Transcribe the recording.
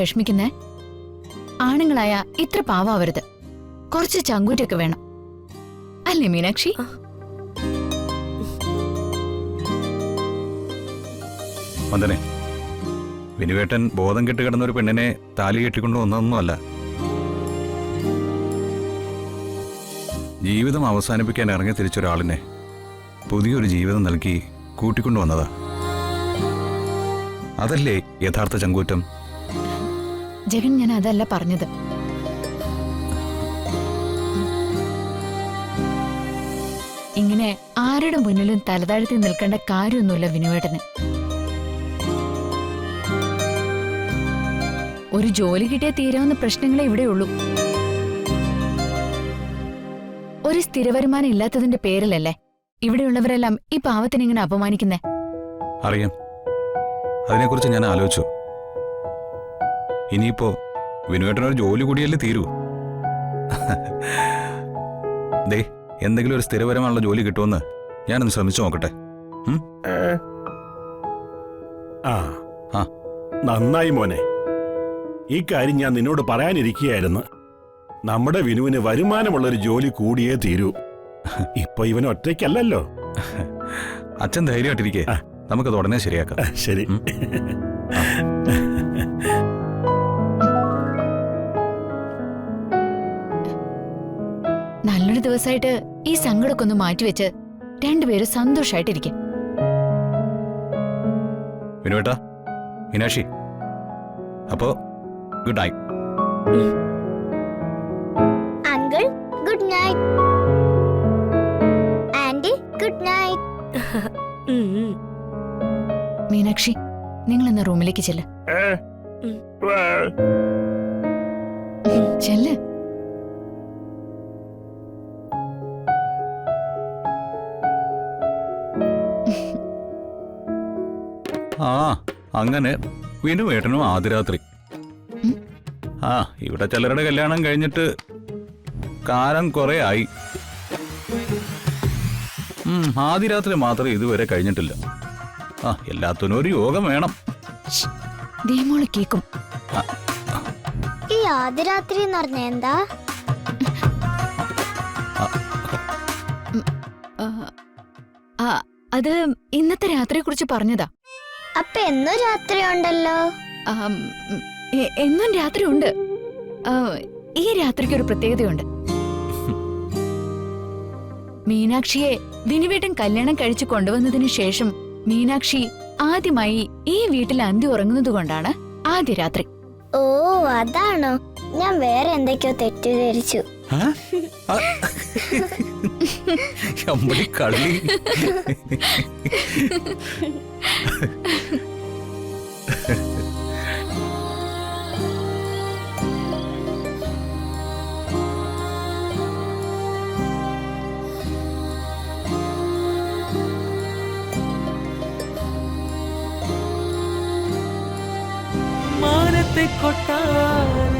വിഷമിക്കുന്നേ? ആണുങ്ങളായ ഇത്ര പാവാവരുത്. കുറച്ച് ചങ്കൂറ്റൊക്കെ വേണം, അല്ലേ മീനാക്ഷി? വന്ദനെ, വിനുവേട്ടൻ ബോധം കെട്ട് കിടന്ന ഒരു പെണ്ണിനെ താലി കെട്ടിക്കൊണ്ടു വന്നതൊന്നുമല്ല. ജീവിതം അവസാനിപ്പിക്കാൻ ഇറങ്ങി തിരിച്ചൊരാളിനെ പുതിയൊരു ജീവിതം നൽകി കൂട്ടിക്കൊണ്ടുവന്നതാ. അതല്ലേ യഥാർത്ഥ ചങ്കൂറ്റം? ജഗൻ, ഞാൻ അതല്ല പറഞ്ഞത്. ഇങ്ങനെ ആരുടെ മുന്നിലും തലതാഴ്ത്തി നിൽക്കേണ്ട കാര്യമൊന്നുമില്ല വിനുവേട്ടന്. ഒരു ജോലി കിട്ടിയ തീരാവുന്ന പ്രശ്നങ്ങളെ ഇവിടെയുള്ളൂ. ഒരു സ്ഥിരവരുമാനം ഇല്ലാത്തതിന്റെ പേരിലല്ലേ ഇവിടെയുള്ളവരെല്ലാം ഈ പാവത്തിന് ഇങ്ങനെ അപമാനിക്കുന്നേ? അറിയാം, അതിനെക്കുറിച്ച് ഞാൻ ആലോചിച്ചു. ഇനിയിപ്പോ വിനുവേട്ടനൊരു ജോലി കൂടിയല്ലേ തീരൂ. ദേ, എന്തെങ്കിലും ഒരു സ്ഥിരപരമായുള്ള ജോലി കിട്ടുമെന്ന് ഞാനൊന്ന് ശ്രമിച്ചു നോക്കട്ടെ. നന്നായി മോനെ, ഈ കാര്യം ഞാൻ നിന്നോട് പറയാനിരിക്കുകയായിരുന്നു. നമ്മുടെ വിനുവിന് വരുമാനമുള്ളൊരു ജോലി കൂടിയേ തീരൂ. ഇപ്പൊ ഇവൻ ഒറ്റയ്ക്കല്ലല്ലോ. അച്ഛൻ ധൈര്യമായിട്ടിരിക്കേ, നമുക്കത് ഉടനെ ശരിയാക്കാം. ശരി. നല്ലൊരു ദിവസമായിട്ട് ഈ സങ്കടമൊക്കെ ഒന്ന് മാറ്റിവെച്ച് രണ്ടുപേരും സന്തോഷായിട്ടിരിക്കും. വിനുവേട്ടാ, മീനാക്ഷി, അപ്പോ good night. Uncle good night. Aunty good night. Meenakshi, നിങ്ങൾ എന്ന റൂമിലേക്ക് ചെല്ല്. ചെല്ല്. ആ, അങ്ങനെ വിനുവേട്ടനും ആദ്യരാത്രി. ആ, ഇവിടെ ചിലരുടെ കല്യാണം കഴിഞ്ഞിട്ട് കാലം കുറെ ആയി. ആദ്യരാത്രി മാത്രം ഇതുവരെ കഴിഞ്ഞിട്ടില്ല. ആ, എല്ലാത്തിനും ഒരു യോഗം വേണം. ദേമോള് കേക്കും. ഈ ആദ്യരാത്രി എന്ന് പറഞ്ഞ എന്താ? അത് ഇന്നത്തെ രാത്രിയെ കുറിച്ച് പറഞ്ഞതാ. അപ്പൊ എന്നും രാത്രി ഉണ്ടല്ലോ. എന്നും രാത്രി ഉണ്ട്. ഈ രാത്രിക്ക് ഒരു പ്രത്യേകതയുണ്ട്. മീനാക്ഷിയെ വിനുവേട്ടൻ കല്യാണം കഴിച്ചു കൊണ്ടുവന്നതിന് ശേഷം മീനാക്ഷി ആദ്യമായി ഈ വീട്ടിൽ അന്തി ഉറങ്ങുന്നത് കൊണ്ടാണ് ആദ്യ രാത്രി. ഓ, അതാണോ? ഞാൻ വേറെ എന്തൊക്കെയോ തെറ്റിദ്ധരിച്ചു. കളി. മാനത്തെ കൊട്ടാരം